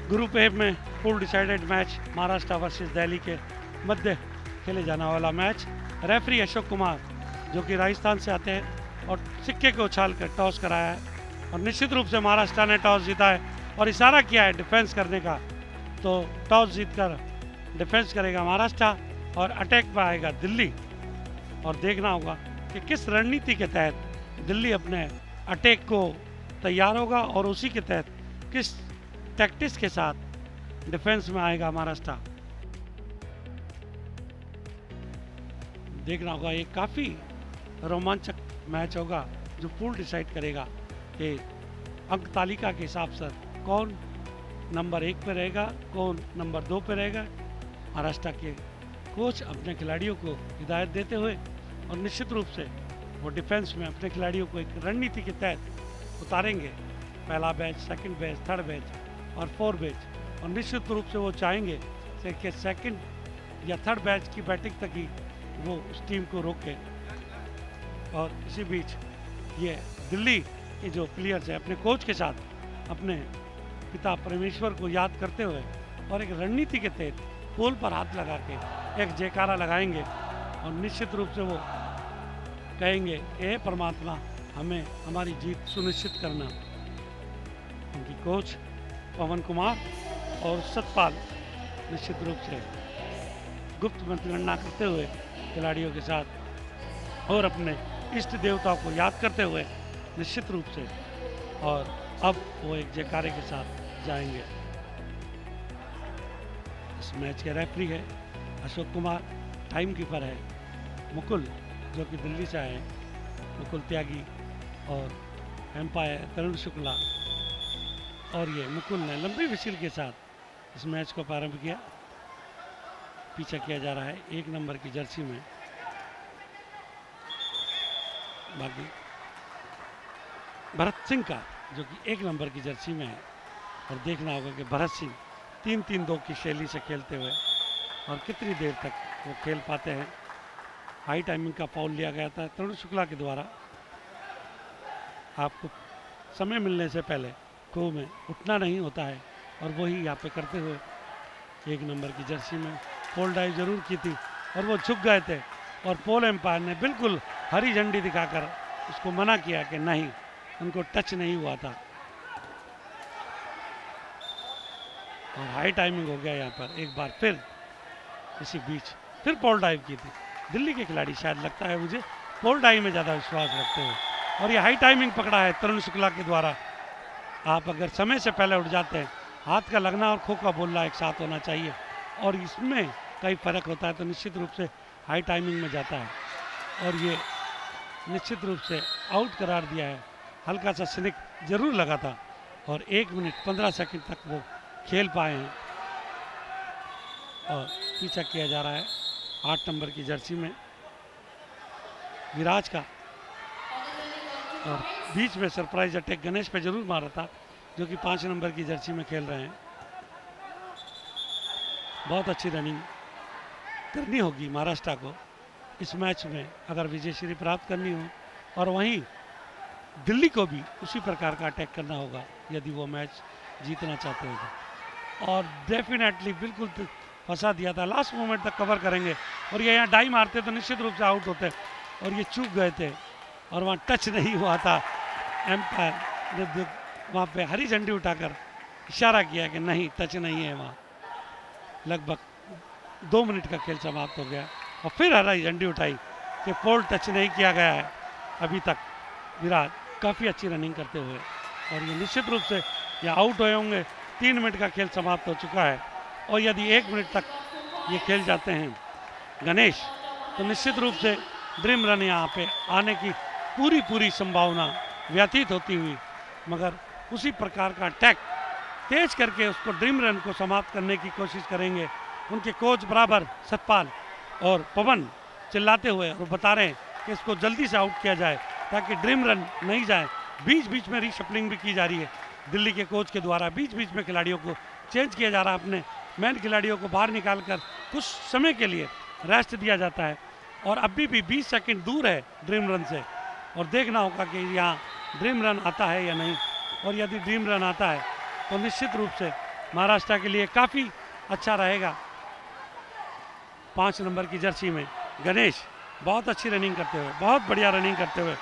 Group A में full decided match Maharashtra versus Delhi के मध्य खेले जाने वाला मैच। रेफरी अशोक कुमार जो कि राजस्थान से आते हैं और सिक्के को उछाल कर टॉस कराया है और निश्चित रूप से महाराष्ट्र ने टॉस जीता है और इशारा किया है डिफेंस करने का। तो टॉस जीतकर डिफेंस करेगा महाराष्ट्र और अटैक पर आएगा दिल्ली और देखना होगा कि किस रणनीति के तहत दिल्ली अपने अटैक को तैयार होगा और उसी के तहत किस टैक्टिक्स के साथ डिफेंस में आएगा महाराष्ट्र। देखना होगा, ये काफ़ी रोमांचक मैच होगा जो पूल डिसाइड करेगा कि अंक तालिका के हिसाब से कौन नंबर 1 पे रहेगा, कौन नंबर 2 पे रहेगा। महाराष्ट्र के कोच अपने खिलाड़ियों को हिदायत देते हुए और निश्चित रूप से वो डिफेंस में अपने खिलाड़ियों को एक रणनीति के तहत उतारेंगे। पहला batch, second batch, third batch और फोर्थ बैच, और निश्चित रूप से वो चाहेंगे कि सेकंड या थर्ड बैच की बैटिंग तक ही वो उस टीम को रोके। और इसी बीच ये दिल्ली के जो प्लेयर्स हैं अपने कोच के साथ अपने पिता परमेश्वर को याद करते हुए और एक रणनीति के तहत पोल पर हाथ लगा के एक जयकारा लगाएंगे और निश्चित रूप से वो कहेंगे कि हे परमात्मा हमें हमारी जीत सुनिश्चित करना। उनकी कोच पवन कुमार और सतपाल निश्चित रूप से गुप्त मतगणना करते हुए खिलाड़ियों के साथ और अपने इष्ट देवताओं को याद करते हुए निश्चित रूप से, और अब वो एक जयकारे के साथ जाएंगे। इस मैच के रेफरी है अशोक कुमार, टाइम कीपर है मुकुल जो कि दिल्ली से आए हैं, मुकुल त्यागी, और एम्पायर तरुण शुक्ला। और ये मुकुल ने लंबी विसिल के साथ इस मैच को प्रारंभ किया। पीछा किया जा रहा है 1 नंबर की जर्सी में। बाकी भरत सिंह का जो कि 1 नंबर की जर्सी में है, और देखना होगा कि भरत सिंह 3-3-2 की शैली से खेलते हुए और कितनी देर तक वो खेल पाते हैं। हाई टाइमिंग का फाउल लिया गया था तरुण शुक्ला के द्वारा। आपको समय मिलने से पहले खो में उठना नहीं होता है, और वही यहाँ पे करते हुए 1 नंबर की जर्सी में पोल डाइव जरूर की थी और वो झुक गए थे, और पोल एम्पायर ने बिल्कुल हरी झंडी दिखाकर उसको मना किया कि नहीं, उनको टच नहीं हुआ था। और हाई टाइमिंग हो गया यहाँ पर एक बार फिर। इसी बीच फिर पोल डाइव की थी। दिल्ली के खिलाड़ी शायद लगता है मुझे पोल डाइव में ज़्यादा विश्वास रखते हैं, और ये हाई टाइमिंग पकड़ा है तरुण शुक्ला के द्वारा। आप अगर समय से पहले उठ जाते हैं, हाथ का लगना और खो का बोलना एक साथ होना चाहिए, और इसमें कई फ़र्क होता है, तो निश्चित रूप से हाई टाइमिंग में जाता है। और ये निश्चित रूप से आउट करार दिया है। हल्का सा स्निक जरूर लगा था, और 1 मिनट 15 सेकंड तक वो खेल पाए हैं। और पीछा किया जा रहा है 8 नंबर की जर्सी में विराज का, और बीच में सरप्राइज अटैक गणेश पे जरूर मारा था जो कि 5 नंबर की जर्सी में खेल रहे हैं। बहुत अच्छी रनिंग करनी होगी महाराष्ट्र को इस मैच में अगर विजयश्री प्राप्त करनी हो, और वहीं दिल्ली को भी उसी प्रकार का अटैक करना होगा यदि वो मैच जीतना चाहते हैं तो। और डेफिनेटली बिल्कुल फंसा दिया था, लास्ट मोमेंट तक कवर करेंगे, और ये यहाँ डाई मारते तो निश्चित रूप से आउट होते, और ये चूक गए थे और वहाँ टच नहीं हुआ था। एम्पायर ने वहाँ पे हरी झंडी उठाकर इशारा किया कि नहीं, टच नहीं है वहाँ। लगभग 2 मिनट का खेल समाप्त हो गया, और फिर हरी झंडी उठाई कि पोल टच नहीं किया गया है अभी तक। विराट काफ़ी अच्छी रनिंग करते हुए, और ये निश्चित रूप से ये आउट हुए होंगे। 3 मिनट का खेल समाप्त हो चुका है, और यदि 1 मिनट तक ये खेल जाते हैं गणेश, तो निश्चित रूप से ड्रीम रन यहाँ पे आने की पूरी संभावना व्यतीत होती हुई, मगर उसी प्रकार का अटैक तेज करके उसको ड्रीम रन को समाप्त करने की कोशिश करेंगे। उनके कोच बराबर सतपाल और पवन चिल्लाते हुए और बता रहे हैं कि इसको जल्दी से आउट किया जाए ताकि ड्रीम रन नहीं जाए। बीच बीच में रीशफलिंग भी की जा रही है दिल्ली के कोच के द्वारा, बीच बीच में खिलाड़ियों को चेंज किया जा रहा है, अपने मैन खिलाड़ियों को बाहर निकाल कर कुछ समय के लिए रेस्ट दिया जाता है, और अभी भी 20 सेकंड दूर है ड्रीम रन से, और देखना होगा कि यहाँ ड्रीम रन आता है या नहीं। और यदि ड्रीम रन आता है तो निश्चित रूप से महाराष्ट्र के लिए काफ़ी अच्छा रहेगा। 5 नंबर की जर्सी में गणेश बहुत अच्छी रनिंग करते हुए, बहुत बढ़िया रनिंग करते हुए,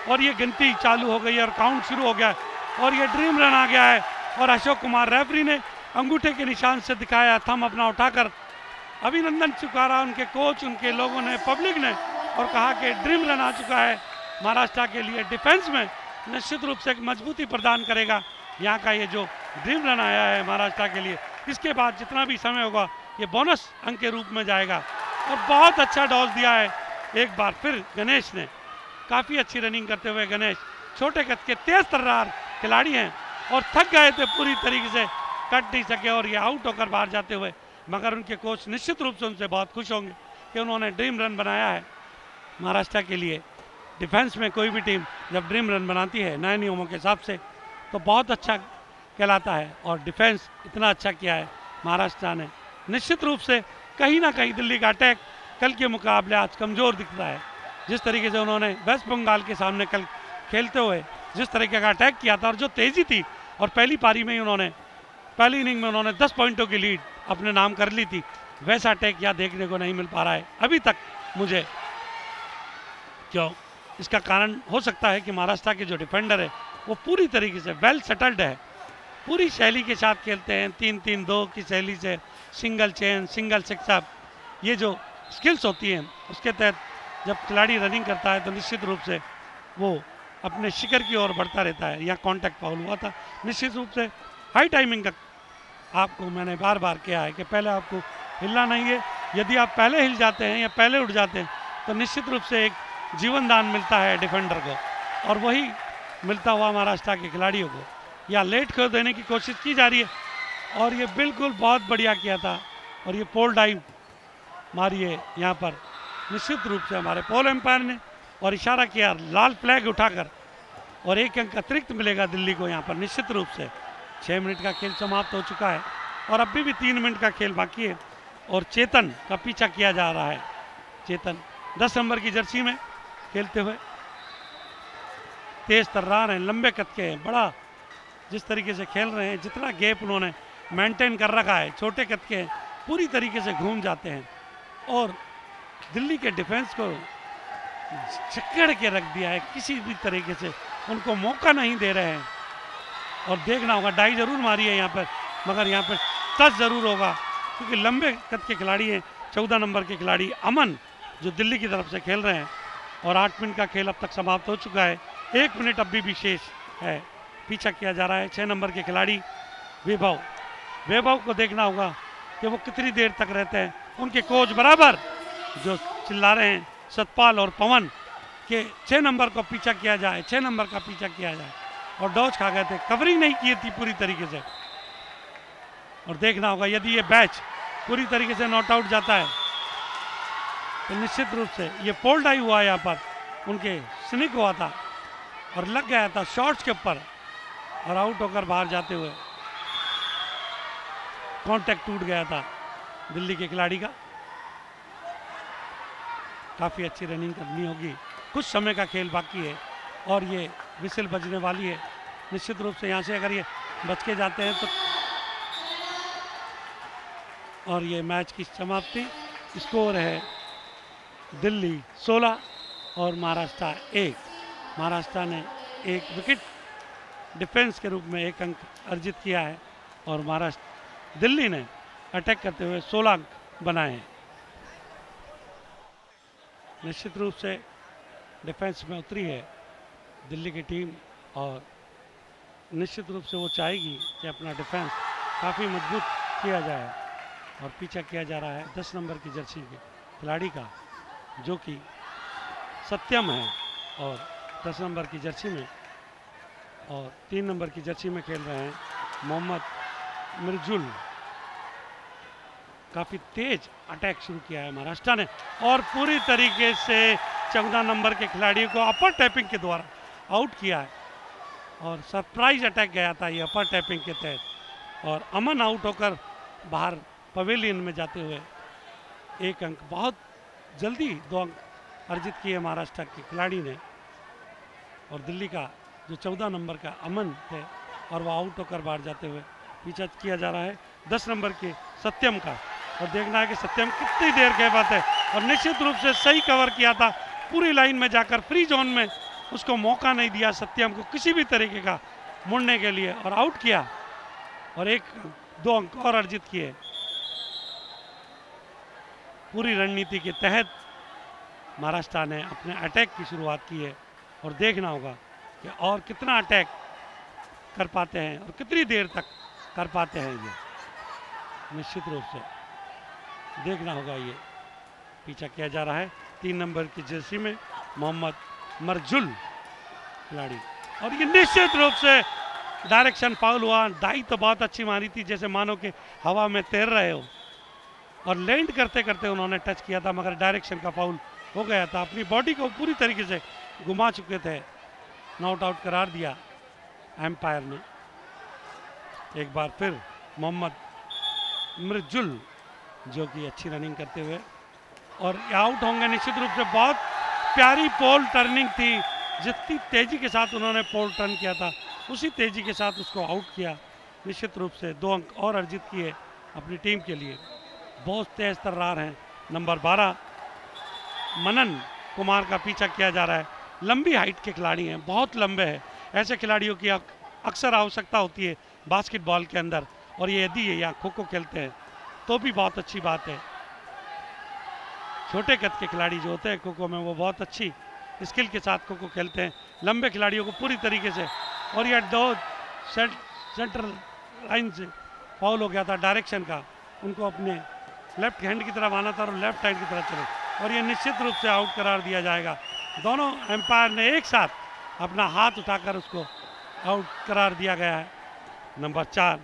और ये गिनती चालू हो गई है और काउंट शुरू हो गया है और ये ड्रीम रन आ गया है। और अशोक कुमार रेफरी ने अंगूठे के निशान से दिखाया, थंब अपना उठाकर अभिनंदन स्वीकारा उनके कोच, उनके लोगों ने, पब्लिक ने, और कहा कि ड्रीम रन आ चुका है। महाराष्ट्र के लिए डिफेंस में निश्चित रूप से एक मजबूती प्रदान करेगा यहाँ का ये जो ड्रीम रन आया है महाराष्ट्र के लिए। इसके बाद जितना भी समय होगा ये बोनस अंक के रूप में जाएगा। और बहुत अच्छा डॉज दिया है एक बार फिर गणेश ने, काफ़ी अच्छी रनिंग करते हुए गणेश छोटे कद के तेज तर्रार खिलाड़ी हैं और थक गए थे पूरी तरीके से, कट नहीं सके और ये आउट होकर बाहर जाते हुए, मगर उनके कोच निश्चित रूप से उनसे बहुत खुश होंगे कि उन्होंने ड्रीम रन बनाया है महाराष्ट्र के लिए। डिफेंस में कोई भी टीम जब ड्रीम रन बनाती है नए नियमों के हिसाब से तो बहुत अच्छा कहलाता है, और डिफेंस इतना अच्छा किया है महाराष्ट्र ने। निश्चित रूप से कहीं ना कहीं दिल्ली का अटैक कल के मुकाबले आज कमज़ोर दिखता है। जिस तरीके से उन्होंने वेस्ट बंगाल के सामने कल खेलते हुए जिस तरीके का अटैक किया था और जो तेज़ी थी, और पहली पारी में ही उन्होंने, पहली इनिंग में उन्होंने 10 पॉइंटों की लीड अपने नाम कर ली थी, वैसा अटैक यहाँ देखने को नहीं मिल पा रहा है अभी तक मुझे। क्यों? इसका कारण हो सकता है कि महाराष्ट्र के जो डिफेंडर है वो पूरी तरीके से वेल सेटल्ड है, पूरी शैली के साथ खेलते हैं, 3-3-2 की शैली से, single chain, single six up, ये जो स्किल्स होती हैं उसके तहत जब खिलाड़ी रनिंग करता है तो निश्चित रूप से वो अपने शिखर की ओर बढ़ता रहता है। यहाँ कॉन्टैक्ट फाउल हुआ था, निश्चित रूप से हाई टाइमिंग का आपको मैंने बार बार किया है कि पहले आपको हिलना नहीं है। यदि आप पहले हिल जाते हैं या पहले उठ जाते हैं तो निश्चित रूप से एक जीवन दान मिलता है डिफेंडर को, और वही मिलता हुआ महाराष्ट्र के खिलाड़ियों को। या लेट कर देने की कोशिश की जा रही है और ये बिल्कुल बहुत बढ़िया किया था, और ये पोल डाइव मारी है यहाँ पर निश्चित रूप से हमारे पोल एम्पायर ने, और इशारा किया लाल फ्लैग उठाकर, और 1 अंक अतिरिक्त मिलेगा दिल्ली को यहाँ पर निश्चित रूप से। 6 मिनट का खेल समाप्त हो चुका है और अभी भी 3 मिनट का खेल बाकी है, और चेतन का पीछा किया जा रहा है। चेतन 10 नंबर की जर्सी में खेलते हुए तेज तर्रार हैं, लंबे कद के हैं, बड़ा जिस तरीके से खेल रहे हैं, जितना गैप उन्होंने मेंटेन कर रखा है, छोटे कद के हैं, पूरी तरीके से घूम जाते हैं और दिल्ली के डिफेंस को जकड़ के रख दिया है, किसी भी तरीके से उनको मौका नहीं दे रहे हैं। और देखना होगा, डाई जरूर मारी है यहाँ पर, मगर यहाँ पर टच जरूर होगा क्योंकि लंबे कद के खिलाड़ी हैं। 14 नंबर के खिलाड़ी अमन जो दिल्ली की तरफ से खेल रहे हैं, और 8 मिनट का खेल अब तक समाप्त हो चुका है, 1 मिनट अभी भी शेष है। पीछा किया जा रहा है 6 नंबर के खिलाड़ी वैभव को देखना होगा कि वो कितनी देर तक रहते हैं। उनके कोच बराबर जो चिल्ला रहे हैं सतपाल और पवन के 6 नंबर को पीछा किया जाए, 6 नंबर का पीछा किया जाए, और डॉज खा गए थे, कवरिंग नहीं की थी पूरी तरीके से। और देखना होगा यदि ये बैच पूरी तरीके से नॉट आउट जाता है तो निश्चित रूप से ये पोल डाई हुआ यहाँ पर, उनके स्निक हुआ था और लग गया था शॉट्स के ऊपर, और आउट होकर बाहर जाते हुए कांटेक्ट टूट गया था दिल्ली के खिलाड़ी का। काफ़ी अच्छी रनिंग करनी होगी, कुछ समय का खेल बाकी है और ये विसिल बजने वाली है। निश्चित रूप से यहाँ से अगर ये बच के जाते हैं तो, और ये मैच की समाप्ति, स्कोर है दिल्ली 16 और महाराष्ट्र 1। महाराष्ट्र ने 1 विकेट डिफेंस के रूप में 1 अंक अर्जित किया है, और दिल्ली ने अटैक करते हुए 16 अंक बनाए हैं। निश्चित रूप से डिफेंस में उतरी है दिल्ली की टीम, और निश्चित रूप से वो चाहेगी कि अपना डिफेंस काफ़ी मजबूत किया जाए, और पीछा किया जा रहा है 10 नंबर की जर्सी के खिलाड़ी का जो कि सत्यम है, और 10 नंबर की जर्सी में और 3 नंबर की जर्सी में खेल रहे हैं मोहम्मद मिर्जुल। काफ़ी तेज अटैक शुरू किया है महाराष्ट्र ने, और पूरी तरीके से 14 नंबर के खिलाड़ियों को अपर टैपिंग के द्वारा आउट किया है, और सरप्राइज अटैक गया था ये अपर टैपिंग के तहत, और अमन आउट होकर बाहर पवेलियन में जाते हुए 1 अंक, बहुत जल्दी 2 अंक अर्जित किए महाराष्ट्र के खिलाड़ी ने। और दिल्ली का जो 14 नंबर का अमन थे और वो आउट होकर बाहर जाते हुए पीछा किया जा रहा है 10 नंबर के सत्यम का। और देखना है कि सत्यम कितनी देर के बाद है, और निश्चित रूप से सही कवर किया था, पूरी लाइन में जाकर फ्री जोन में उसको मौका नहीं दिया सत्यम को किसी भी तरीके का मुड़ने के लिए, और आउट किया और 1-2 अंक और अर्जित किए। पूरी रणनीति के तहत महाराष्ट्र ने अपने अटैक की शुरुआत की है, और देखना होगा कि और कितना अटैक कर पाते हैं और कितनी देर तक कर पाते हैं। ये निश्चित रूप से देखना होगा। ये पीछा किया जा रहा है 3 नंबर की जर्सी में मोहम्मद मरजुल खिलाड़ी, और ये निश्चित रूप से डायरेक्शन फाउल हुआ। डाई तो बहुत अच्छी मारी थी, जैसे मानो कि हवा में तैर रहे हो, और लैंड करते करते उन्होंने टच किया था, मगर डायरेक्शन का फाउल हो गया था। अपनी बॉडी को पूरी तरीके से घुमा चुके थे, नॉट आउट करार दिया एम्पायर ने। एक बार फिर मोहम्मद मरजुल जो कि अच्छी रनिंग करते हुए और आउट होंगे निश्चित रूप से। बहुत प्यारी पोल टर्निंग थी, जितनी तेजी के साथ उन्होंने पोल टर्न किया था उसी तेजी के साथ उसको आउट किया। निश्चित रूप से 2 अंक और अर्जित किए अपनी टीम के लिए। बहुत तेज तर्रार हैं। नंबर 12 मनन कुमार का पीछा किया जा रहा है। लंबी हाइट के खिलाड़ी हैं, बहुत लंबे हैं। ऐसे खिलाड़ियों की अक्सर आवश्यकता होती है बास्केटबॉल के अंदर, और ये यदि ये या खो खो खेलते हैं तो भी बहुत अच्छी बात है। छोटे कद के खिलाड़ी जो होते हैं खो खो में, वो बहुत अच्छी स्किल के साथ खो खो खेलते हैं। लंबे खिलाड़ियों को पूरी तरीके से, और यह 2 सेंटर लाइन से फाउल हो गया था डायरेक्शन का, उनको अपने लेफ्ट हैंड की तरफ आना था और लेफ्ट हैंड की तरफ चले, और ये निश्चित रूप से आउट करार दिया जाएगा। दोनों एम्पायर ने एक साथ अपना हाथ उठाकर उसको आउट करार दिया गया है। नंबर 4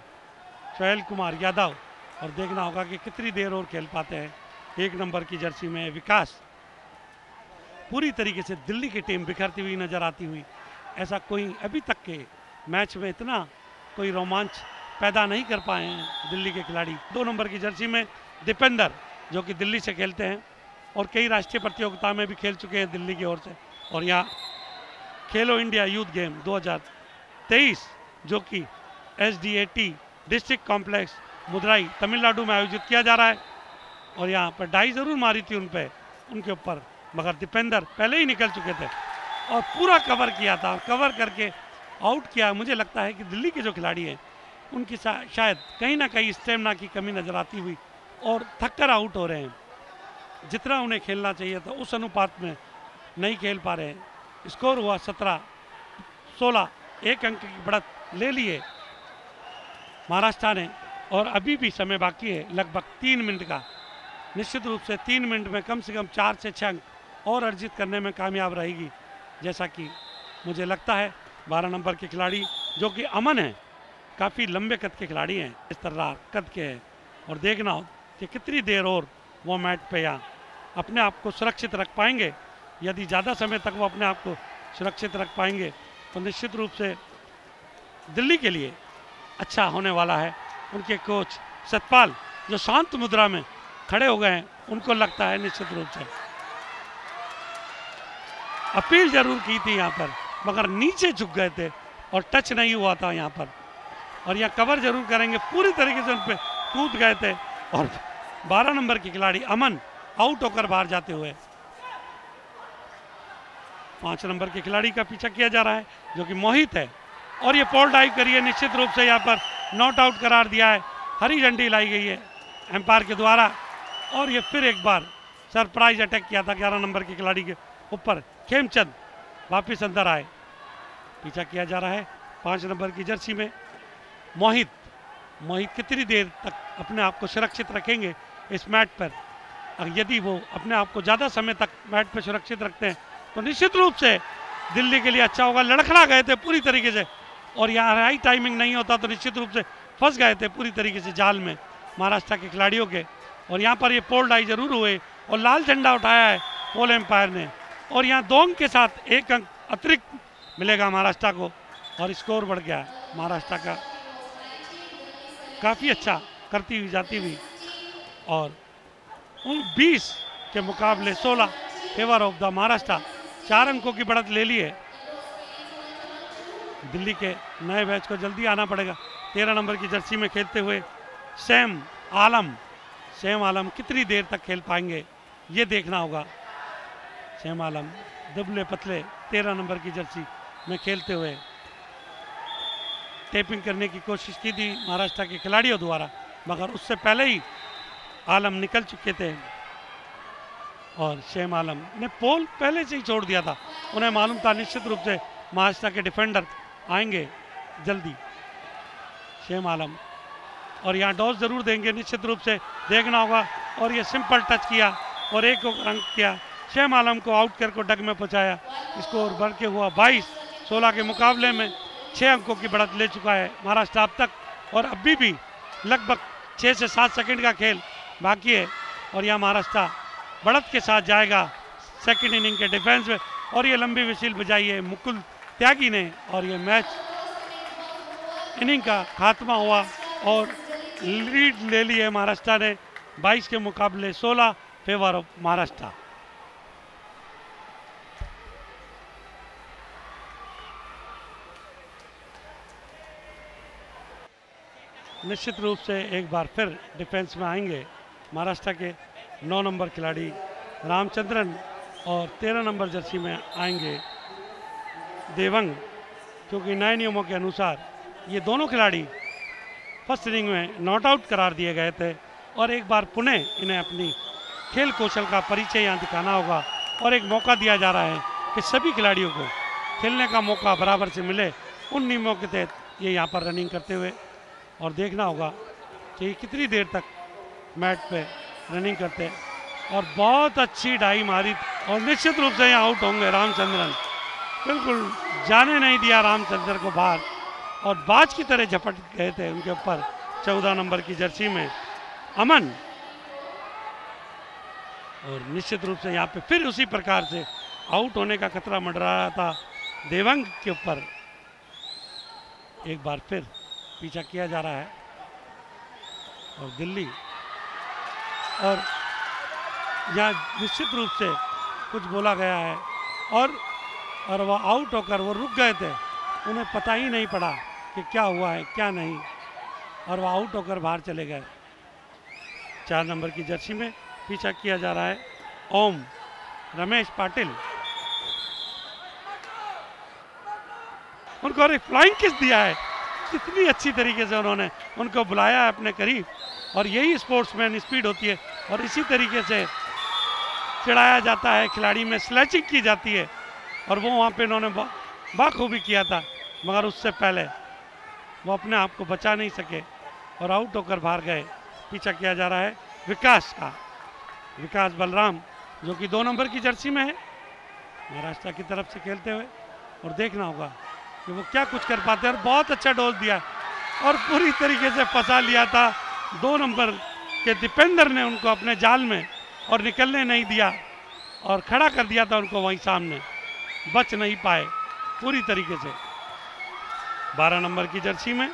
सोहेल कुमार यादव, और देखना होगा कि कितनी देर और खेल पाते हैं। 1 नंबर की जर्सी में विकास। पूरी तरीके से दिल्ली की टीम बिखरती हुई नजर आती हुई, ऐसा कोई अभी तक के मैच में इतना कोई रोमांच पैदा नहीं कर पाए हैं दिल्ली के खिलाड़ी। 2 नंबर की जर्सी में दीपेंद्र जो कि दिल्ली से खेलते हैं और कई राष्ट्रीय प्रतियोगिता में भी खेल चुके हैं दिल्ली की ओर से, और यहाँ खेलो इंडिया यूथ गेम 2023 जो कि SDAT डिस्ट्रिक्ट कॉम्प्लेक्स मुदराई तमिलनाडु में आयोजित किया जा रहा है, और यहाँ पर डाई ज़रूर मारी थी उनके ऊपर, मगर दीपेंद्र पहले ही निकल चुके थे और पूरा कवर किया था, और कवर करके आउट किया। मुझे लगता है कि दिल्ली के जो खिलाड़ी हैं उनकी शायद कहीं ना कहीं स्टेमिना की कमी नज़र आती हुई और थक कर आउट हो रहे हैं। जितना उन्हें खेलना चाहिए था उस अनुपात में नहीं खेल पा रहे हैं। स्कोर हुआ 17-16, 1 अंक की बढ़त ले लिए महाराष्ट्र ने, और अभी भी समय बाकी है लगभग 3 मिनट का। निश्चित रूप से 3 मिनट में कम से कम 4 से 6 अंक और अर्जित करने में कामयाब रहेगी, जैसा कि मुझे लगता है। 12 नंबर के खिलाड़ी जो कि अमन है, काफ़ी लंबे कद के खिलाड़ी हैं, इस तरह कद के हैं, और देखना हो कि कितनी देर और वो मैट पे या अपने आप को सुरक्षित रख पाएंगे। यदि ज़्यादा समय तक वो अपने आप को सुरक्षित रख पाएंगे तो निश्चित रूप से दिल्ली के लिए अच्छा होने वाला है। उनके कोच सतपाल जो शांत मुद्रा में खड़े हो गए हैं, उनको लगता है निश्चित रूप से अपील जरूर की थी यहाँ पर, मगर नीचे झुक गए थे और टच नहीं हुआ था यहाँ पर, और यहाँ कवर जरूर करेंगे, पूरी तरीके से उन पर कूद गए थे, और 12 नंबर के खिलाड़ी अमन आउट होकर बाहर जाते हुए। 5 नंबर के खिलाड़ी का पीछा किया जा रहा है जो कि मोहित है, और ये पोल डाइव करिए, निश्चित रूप से यहाँ पर नॉट आउट करार दिया है। हरी झंडी लाई गई है एम्पायर के द्वारा, और ये फिर एक बार सरप्राइज अटैक किया था 11 नंबर के खिलाड़ी के ऊपर। खेमचंद वापिस अंदर आए, पीछा किया जा रहा है 5 नंबर की जर्सी में मोहित कितनी देर तक अपने आप को सुरक्षित रखेंगे इस मैट पर। यदि वो अपने आप को ज़्यादा समय तक मैट पर सुरक्षित रखते हैं तो निश्चित रूप से दिल्ली के लिए अच्छा होगा। लड़खड़ा गए थे पूरी तरीके से, और यहाँ राइट टाइमिंग नहीं होता तो निश्चित रूप से फंस गए थे पूरी तरीके से जाल में महाराष्ट्र के खिलाड़ियों के। और यहाँ पर ये पोल डाई जरूर हुए और लाल झंडा उठाया है पोल एम्पायर ने, और यहाँ 2 अंक के साथ 1 अंक अतिरिक्त मिलेगा महाराष्ट्र को, और स्कोर बढ़ गया है महाराष्ट्र का काफ़ी अच्छा करती हुई जाती हुई, और 20 के मुकाबले 16 फेवर ऑफ द महाराष्ट्र। 4 अंकों की बढ़त ले ली है। दिल्ली के नए बैच को जल्दी आना पड़ेगा। 13 नंबर की जर्सी में खेलते हुए सैम आलम कितनी देर तक खेल पाएंगे ये देखना होगा। सैम आलम दुबले पतले 13 नंबर की जर्सी में खेलते हुए टेपिंग करने की कोशिश की थी महाराष्ट्र के खिलाड़ियों द्वारा, मगर उससे पहले ही आलम निकल चुके थे और सैम आलम ने पोल पहले से ही छोड़ दिया था। उन्हें मालूम था निश्चित रूप से महाराष्ट्र के डिफेंडर आएंगे जल्दी। सैम आलम और यहाँ डॉस जरूर देंगे निश्चित रूप से, देखना होगा। और ये सिंपल टच किया और एक को अंक किया। सैम आलम को आउट करके डग में पहुंचाया। स्कोर बढ़ के हुआ 22-16 के मुकाबले में 6 अंकों की बढ़त ले चुका है महाराष्ट्र अब तक। और अभी भी लगभग 6 से 7 सेकंड का खेल बाकी है और यहाँ महाराष्ट्र बढ़त के साथ जाएगा सेकंड इनिंग के डिफेंस में। और ये लंबी विसिल बजाई है मुकुल त्यागी ने और ये मैच इनिंग का खात्मा हुआ और लीड ले ली है महाराष्ट्र ने 22 के मुकाबले 16 फेवर ऑफ महाराष्ट्र। निश्चित रूप से एक बार फिर डिफेंस में आएंगे महाराष्ट्र के 9 नंबर खिलाड़ी रामचंद्रन और 13 नंबर जर्सी में आएंगे देवंग, क्योंकि नए नियमों के अनुसार ये दोनों खिलाड़ी फर्स्ट इनिंग में नॉट आउट करार दिए गए थे और एक बार पुनः इन्हें अपनी खेल कौशल का परिचय यहाँ दिखाना होगा और एक मौका दिया जा रहा है कि सभी खिलाड़ियों को खेलने का मौका बराबर से मिले। उन नियमों के तहत ये यहाँ पर रनिंग करते हुए और देखना होगा कि कितनी देर तक मैट पे रनिंग करते हैं। और बहुत अच्छी डाई मारी और निश्चित रूप से यहाँ आउट होंगे रामचंद्रन। बिल्कुल जाने नहीं दिया रामचंद्रन को बाहर और बाज की तरह झपट गए थे उनके ऊपर 14 नंबर की जर्सी में अमन। और निश्चित रूप से यहाँ पे फिर उसी प्रकार से आउट होने का खतरा मंडरा रहा था देवंग के ऊपर। एक बार फिर पीछा किया जा रहा है और दिल्ली और यहाँ निश्चित रूप से कुछ बोला गया है और वह आउट होकर वो रुक गए थे, उन्हें पता ही नहीं पड़ा कि क्या हुआ है क्या नहीं, और वह आउट होकर बाहर चले गए। 4 नंबर की जर्सी में पीछा किया जा रहा है ओम रमेश पाटिल। उनको एक फ्लाइंग किस दिया है, कितनी अच्छी तरीके से उन्होंने उनको बुलाया है अपने करीब। और यही स्पोर्ट्समैन स्पीड होती है और इसी तरीके से चिढ़ाया जाता है, खिलाड़ी में स्लैचिंग की जाती है। और वो वहाँ पे इन्होंने बाखूबी किया था, मगर उससे पहले वो अपने आप को बचा नहीं सके और आउट होकर बाहर गए। पीछा किया जा रहा है विकास का, विकास बलराम जो कि 2 नंबर की जर्सी में है महाराष्ट्र की तरफ से खेलते हुए। और देखना होगा कि वो क्या कुछ कर पाते हैं। और बहुत अच्छा डोज दिया और पूरी तरीके से फंसा लिया था 2 नंबर के दीपेंद्र ने उनको अपने जाल में और निकलने नहीं दिया और खड़ा कर दिया था उनको वहीं सामने, बच नहीं पाए पूरी तरीके से। 12 नंबर की जर्सी में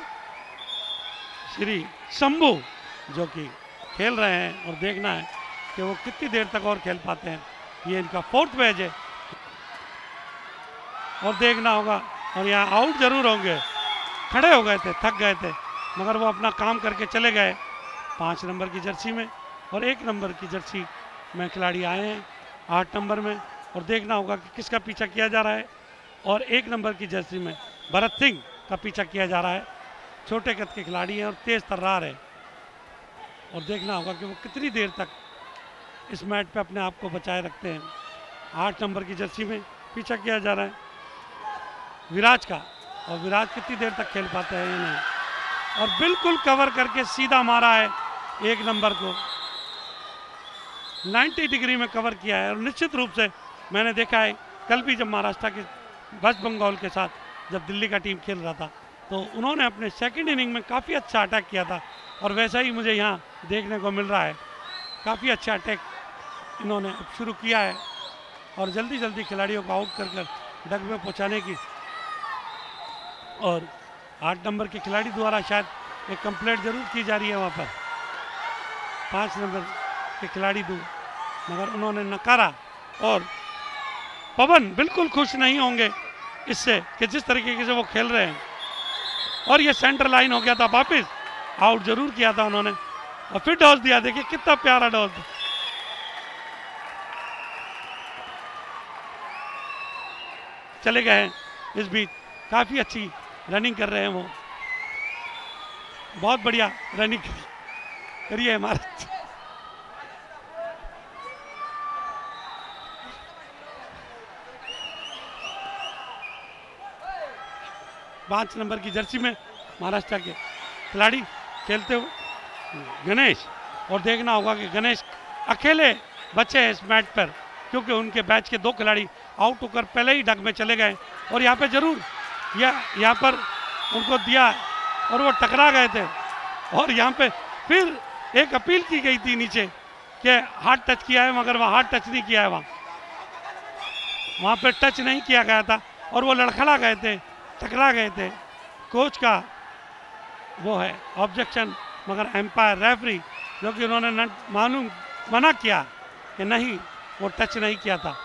श्री शंभू जो कि खेल रहे हैं और देखना है कि वो कितनी देर तक और खेल पाते हैं। ये इनका 4th मैच है और देखना होगा। और यहाँ आउट जरूर होंगे, खड़े हो गए थे, थक गए थे, मगर वो अपना काम करके चले गए 5 नंबर की जर्सी में। और 1 नंबर की जर्सी में खिलाड़ी आए हैं 8 नंबर में। और देखना होगा कि किसका पीछा किया जा रहा है। और 1 नंबर की जर्सी में भरत सिंह का पीछा किया जा रहा है। छोटे कद के खिलाड़ी हैं और तेज तर्रार है। और देखना होगा कि वो कितनी देर तक इस मैच पे अपने आप को बचाए रखते हैं। 8 नंबर की जर्सी में पीछा किया जा रहा है विराज का, और विराज कितनी देर तक खेल पाते हैं ये नहीं। और बिल्कुल कवर करके सीधा मारा है 1 नंबर को, 90 डिग्री में कवर किया है। और निश्चित रूप से मैंने देखा है कल भी जब महाराष्ट्र के वेस्ट बंगाल के साथ जब दिल्ली का टीम खेल रहा था तो उन्होंने अपने सेकंड इनिंग में काफ़ी अच्छा अटैक किया था। और वैसा ही मुझे यहाँ देखने को मिल रहा है, काफ़ी अच्छा अटैक इन्होंने अब शुरू किया है और जल्दी जल्दी खिलाड़ियों को आउट कर डग में पहुँचाने की। और 8 नंबर के खिलाड़ी द्वारा शायद एक कंप्लेंट जरूर की जा रही है वहाँ पर 5 नंबर के खिलाड़ी दो, मगर उन्होंने नकारा। और पवन बिल्कुल खुश नहीं होंगे इससे कि जिस तरीके से वो खेल रहे हैं। और ये सेंटर लाइन हो गया था वापिस आउट जरूर किया था उन्होंने और फिर टॉस दिया। देखिए कितना प्यारा टॉस। चले गए हैं। इस बीच काफी अच्छी रनिंग कर रहे हैं वो, बहुत बढ़िया रनिंग करी है हमारे। 5 नंबर की जर्सी में महाराष्ट्र के खिलाड़ी खेलते हुए गणेश, और देखना होगा कि गणेश अकेले बचे हैं इस मैच पर, क्योंकि उनके बैच के 2 खिलाड़ी आउट होकर पहले ही डग में चले गए और यहाँ पे जरूर यहाँ पर उनको दिया और वो टकरा गए थे। और यहाँ पे फिर एक अपील की गई थी नीचे कि हाथ टच किया है, मगर वहाँ हाथ टच नहीं किया है, वहाँ पे टच नहीं किया गया था और वो लड़खड़ा गए थे, टकरा गए थे। कोच का वो है ऑब्जेक्शन, मगर एम्पायर रेफरी जो कि उन्होंने मालूम मना किया कि नहीं वो टच नहीं किया था।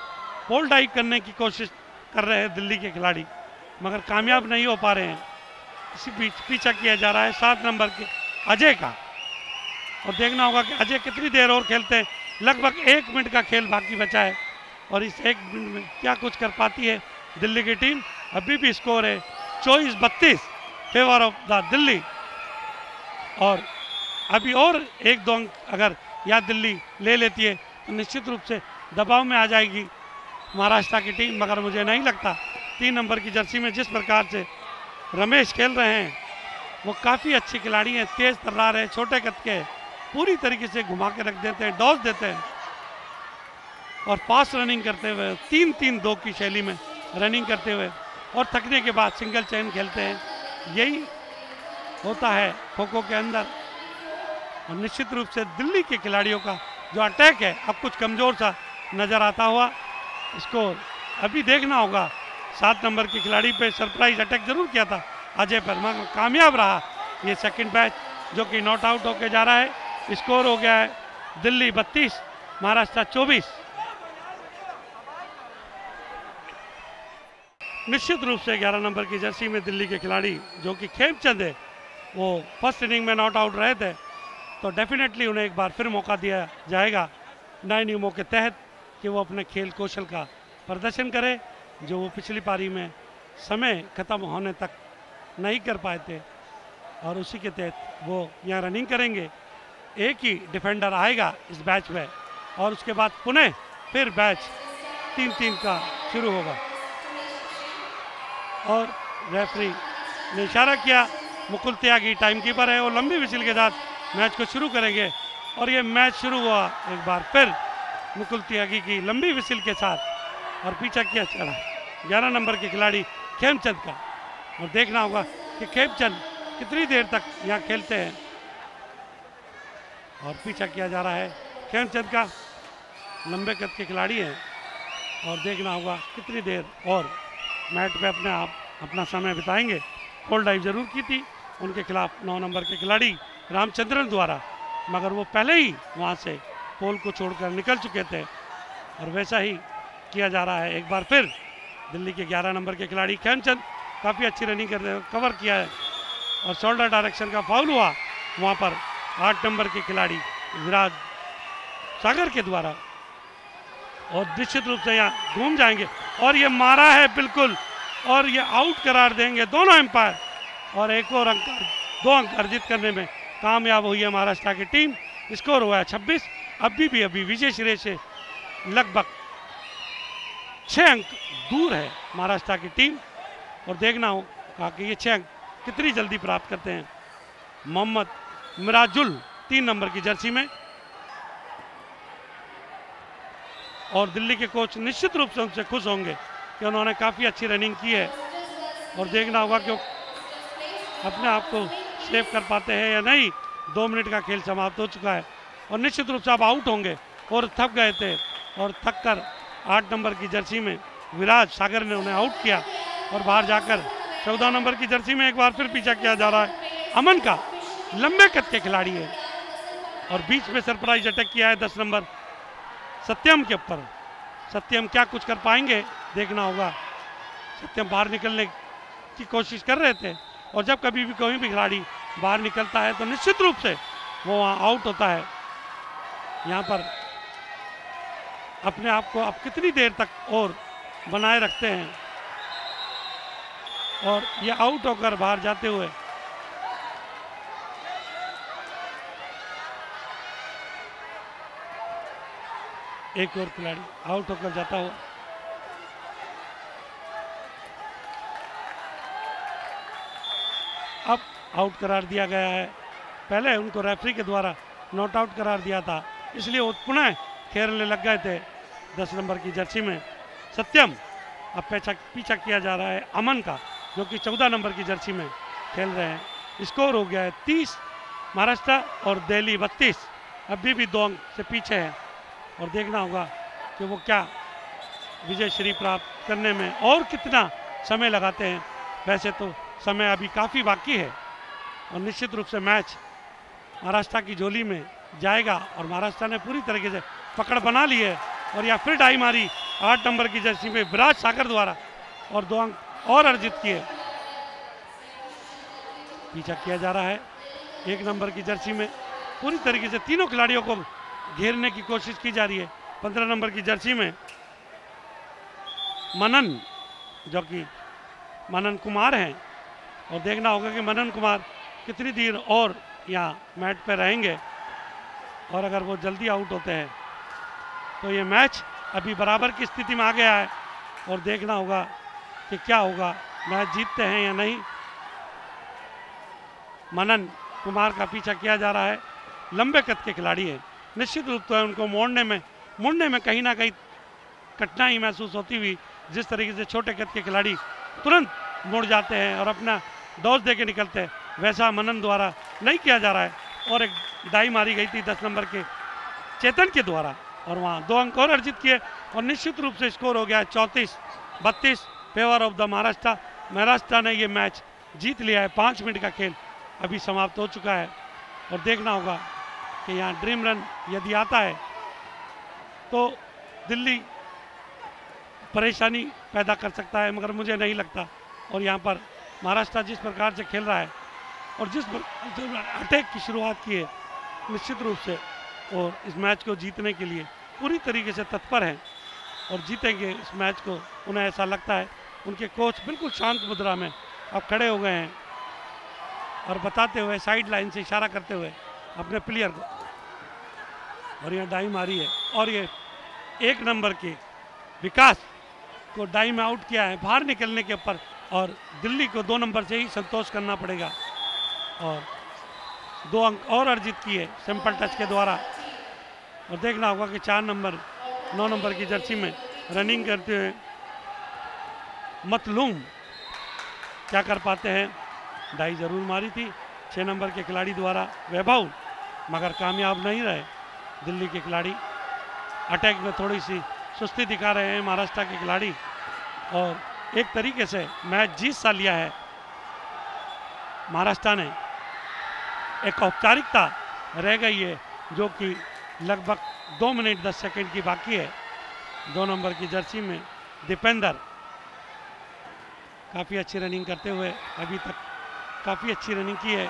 पोल डाइव करने की कोशिश कर रहे हैं दिल्ली के खिलाड़ी, मगर कामयाब नहीं हो पा रहे हैं। इसी बीच पीछा किया जा रहा है 7 नंबर के अजय का, और देखना होगा कि अजय कितनी देर और खेलते हैं। लगभग 1 मिनट का खेल बाकी बचा है और इस 1 मिनट में क्या कुछ कर पाती है दिल्ली की टीम। अभी भी स्कोर है 24-32 फेवर ऑफ द दिल्ली, और अभी और 1-2 अंक अगर यह दिल्ली ले लेती है तो निश्चित रूप से दबाव में आ जाएगी महाराष्ट्र की टीम। मगर मुझे नहीं लगता 3 नंबर की जर्सी में जिस प्रकार से रमेश खेल रहे हैं वो काफ़ी अच्छे खिलाड़ी हैं, तेज तर्रार है, छोटे कद के, पूरी तरीके से घुमा के रख देते हैं, डॉस देते हैं और फास्ट रनिंग करते हुए 3-3-2 की शैली में रनिंग करते हुए और थकने के बाद सिंगल चैन खेलते हैं। यही होता है खो खो के अंदर। और निश्चित रूप से दिल्ली के खिलाड़ियों का जो अटैक है अब कुछ कमज़ोर सा नज़र आता हुआ। स्कोर अभी देखना होगा, 7 नंबर के खिलाड़ी पे सरप्राइज अटैक जरूर किया था अजय पर, मगर कामयाब रहा ये सेकंड बैच जो कि नॉट आउट होकर जा रहा है। स्कोर हो गया है दिल्ली 32 महाराष्ट्र 24। निश्चित रूप से 11 नंबर की जर्सी में दिल्ली के खिलाड़ी जो कि खेमचंद है वो फर्स्ट इनिंग में नॉट आउट रहे थे, तो डेफिनेटली उन्हें एक बार फिर मौका दिया जाएगा नए नियमों के तहत कि वो अपने खेल कौशल का प्रदर्शन करें जो वो पिछली पारी में समय ख़त्म होने तक नहीं कर पाए थे, और उसी के तहत वो यहाँ रनिंग करेंगे। एक ही डिफेंडर आएगा इस बैच में और उसके बाद पुनः फिर बैच 3-3 का शुरू होगा। और रेफरी ने इशारा किया, मुकुल त्यागी टाइम कीपर है, और लंबी विसिल के साथ मैच को शुरू करेंगे। और ये मैच शुरू हुआ एक बार फिर मुकुल त्यागी की लंबी विसिल के साथ, और पीछा किया चला 11 नंबर के खिलाड़ी खेमचंद का। और देखना होगा कि खेमचंद कितनी देर तक यहाँ खेलते हैं, और पीछा किया जा रहा है खेमचंद का। लंबे कद के खिलाड़ी हैं और देखना होगा कितनी देर और मैट पे अपना समय बिताएंगे। पोल डाइव जरूर की थी उनके खिलाफ 9 नंबर के खिलाड़ी रामचंद्रन द्वारा, मगर वो पहले ही वहाँ से पोल को छोड़कर निकल चुके थे, और वैसा ही किया जा रहा है एक बार फिर। दिल्ली के 11 नंबर के खिलाड़ी खेमचंद काफ़ी अच्छी रनिंग कर रहे हैं, कवर किया है, और शोल्डर डायरेक्शन का फाउल हुआ वहाँ पर 8 नंबर के खिलाड़ी विराज सागर के द्वारा, और निश्चित रूप से यहाँ घूम जाएंगे और ये मारा है बिल्कुल, और ये आउट करार देंगे दोनों एम्पायर, और एक और अंक 2 अंक अर्जित करने में कामयाब हुई है महाराष्ट्र की टीम। स्कोर हुआ है 26। अभी विजय श्रेय से लगभग 6 अंक दूर है महाराष्ट्र की टीम, और देखना हो कि ये 6 अंक कितनी जल्दी प्राप्त करते हैं मोहम्मद मिराजुल 3 नंबर की जर्सी में। और दिल्ली के कोच निश्चित रूप से उनसे खुश होंगे कि उन्होंने काफ़ी अच्छी रनिंग की है, और देखना होगा कि वो अपने आप को सेव कर पाते हैं या नहीं। 2 मिनट का खेल समाप्त हो चुका है और निश्चित रूप से अब आउट होंगे, और थक गए थे, और थक कर 8 नंबर की जर्सी में विराज सागर ने उन्हें आउट किया, और बाहर जाकर 14 नंबर की जर्सी में एक बार फिर पीछा किया जा रहा है अमन का। लंबे कद के खिलाड़ी है, और बीच में सरप्राइज अटैक किया है 10 नंबर सत्यम के ऊपर। सत्यम क्या कुछ कर पाएंगे देखना होगा। सत्यम बाहर निकलने की कोशिश कर रहे थे, और जब कभी भी कोई भी खिलाड़ी बाहर निकलता है तो निश्चित रूप से वो वहाँ आउट होता है। यहाँ पर अपने आप को आप कितनी देर तक और बनाए रखते हैं, और ये आउट होकर बाहर जाते हुए एक और खिलाड़ी आउट होकर जाता हुआ। अब आउट करार दिया गया है। पहले उनको रेफरी के द्वारा नॉट आउट करार दिया था, इसलिए वो पुनः खेलने लग गए थे 10 नंबर की जर्सी में सत्यम। अब पीछा किया जा रहा है अमन का, जो कि 14 नंबर की जर्सी में खेल रहे हैं। स्कोर हो गया है 30 महाराष्ट्र और दिल्ली 32। अभी भी 2 अंक से पीछे है, और देखना होगा कि वो क्या विजय श्री प्राप्त करने में और कितना समय लगाते हैं। वैसे तो समय अभी काफ़ी बाकी है, और निश्चित रूप से मैच महाराष्ट्र की झोली में जाएगा, और महाराष्ट्र ने पूरी तरीके से पकड़ बना ली है। और या फिर डाई मारी 8 नंबर की जर्सी में विराज सागर द्वारा, और 2 अंक और अर्जित किए। पीछा किया जा रहा है 1 नंबर की जर्सी में, पूरी तरीके से तीनों खिलाड़ियों को घेरने की कोशिश की जा रही है। 15 नंबर की जर्सी में मनन, जो कि मनन कुमार हैं, और देखना होगा कि मनन कुमार कितनी देर और यहाँ मैट पे रहेंगे, और अगर वो जल्दी आउट होते हैं तो ये मैच अभी बराबर की स्थिति में आ गया है, और देखना होगा कि क्या होगा, मैच जीतते हैं या नहीं। मनन कुमार का पीछा किया जा रहा है, लंबे कद के खिलाड़ी हैं, निश्चित रूप से उनको मुड़ने में कहीं ना कहीं कठिनाई महसूस होती हुई, जिस तरीके से छोटे कद के खिलाड़ी तुरंत मुड़ जाते हैं और अपना डॉज दे के निकलते हैं, वैसा मनन द्वारा नहीं किया जा रहा है। और एक डाई मारी गई थी 10 नंबर के चेतन के द्वारा, और वहाँ 2 अंक और अर्जित किए, और निश्चित रूप से स्कोर हो गया 34-32 favour of the Maharashtra. Maharashtra ने ये मैच जीत लिया है। 5 मिनट का खेल अभी समाप्त हो चुका है, और देखना होगा कि यहाँ ड्रीम रन यदि आता है तो दिल्ली परेशानी पैदा कर सकता है, मगर मुझे नहीं लगता। और यहाँ पर महाराष्ट्र जिस प्रकार से खेल रहा है और जिस अटैक की शुरुआत की है, निश्चित रूप से और इस मैच को जीतने के लिए पूरी तरीके से तत्पर हैं, और जीतेंगे इस मैच को। उन्हें ऐसा लगता है, उनके कोच बिल्कुल शांत मुद्रा में अब खड़े हो गए हैं, और बताते हुए साइड लाइन से इशारा करते हुए अपने प्लेयर को, और यहाँ डाई मारी है, और ये 1 नंबर के विकास को डाई में आउट किया है बाहर निकलने के ऊपर, और दिल्ली को 2 नंबर से ही संतोष करना पड़ेगा, और 2 अंक और अर्जित किए सिंपल टच के द्वारा। और देखना होगा कि 9 नंबर की जर्सी में रनिंग करते हुए मतलूम क्या कर पाते हैं। डाई जरूर मारी थी 6 नंबर के खिलाड़ी द्वारा वैभव, मगर कामयाब नहीं रहे दिल्ली के खिलाड़ी। अटैक में थोड़ी सी सुस्ती दिखा रहे हैं महाराष्ट्र के खिलाड़ी, और एक तरीके से मैच जीत सा लिया है महाराष्ट्र ने। एक औपचारिकता रह गई है, जो कि लगभग 2 मिनट 10 सेकंड की बाकी है। 2 नंबर की जर्सी में दीपेंद्र काफ़ी अच्छी रनिंग करते हुए अभी तक काफ़ी अच्छी रनिंग की है,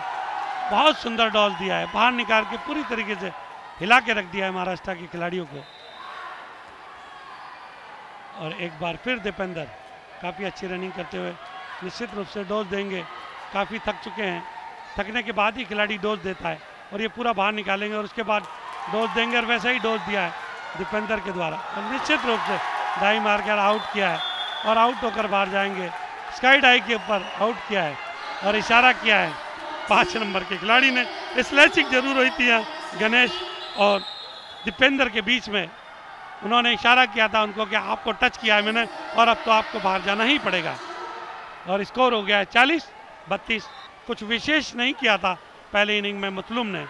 बहुत सुंदर डॉल दिया है, बाहर निकाल के पूरी तरीके से हिला के रख दिया है महाराष्ट्र के खिलाड़ियों को। और एक बार फिर दीपेंद्र काफ़ी अच्छी रनिंग करते हुए निश्चित रूप से डोज देंगे। काफ़ी थक चुके हैं, थकने के बाद ही खिलाड़ी डोज देता है, और ये पूरा बाहर निकालेंगे और उसके बाद डोज देंगे, और वैसा ही डोज दिया है दीपेंद्र के द्वारा, और निश्चित रूप से डाई मार कर आउट किया है, और आउट होकर बाहर जाएंगे। स्काई डाई के ऊपर आउट किया है, और इशारा किया है 5 नंबर के खिलाड़ी ने। स्लैचिंग जरूर हुई थी यहाँ गणेश और दीपेंद्र के बीच में, उन्होंने इशारा किया था उनको कि आपको टच किया है मैंने, और अब तो आपको बाहर जाना ही पड़ेगा। और स्कोर हो गया है 40-32। कुछ विशेष नहीं किया था पहले इनिंग में मतलूम ने,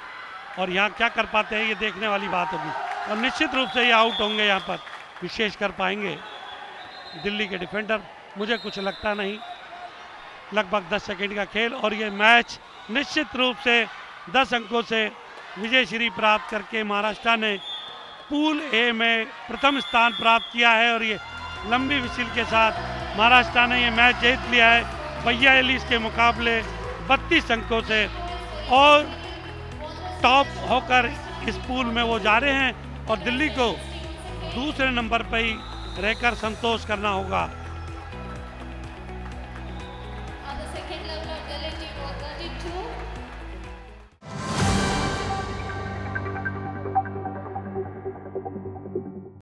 और यहाँ क्या कर पाते हैं ये देखने वाली बात होगी, और निश्चित रूप से ये आउट होंगे, यहाँ पर विशेष कर पाएंगे दिल्ली के डिफेंडर, मुझे कुछ लगता नहीं। लगभग 10 सेकंड का खेल, और ये मैच निश्चित रूप से 10 अंकों से विजय श्री प्राप्त करके महाराष्ट्र ने पूल ए में प्रथम स्थान प्राप्त किया है, और ये लंबी विसिल के साथ महाराष्ट्र ने ये मैच जीत लिया है। भैया एलिस के मुकाबले 32 अंकों से और टॉप होकर इस पूल में वो जा रहे हैं और दिल्ली को दूसरे नंबर पर ही रहकर संतोष करना होगा।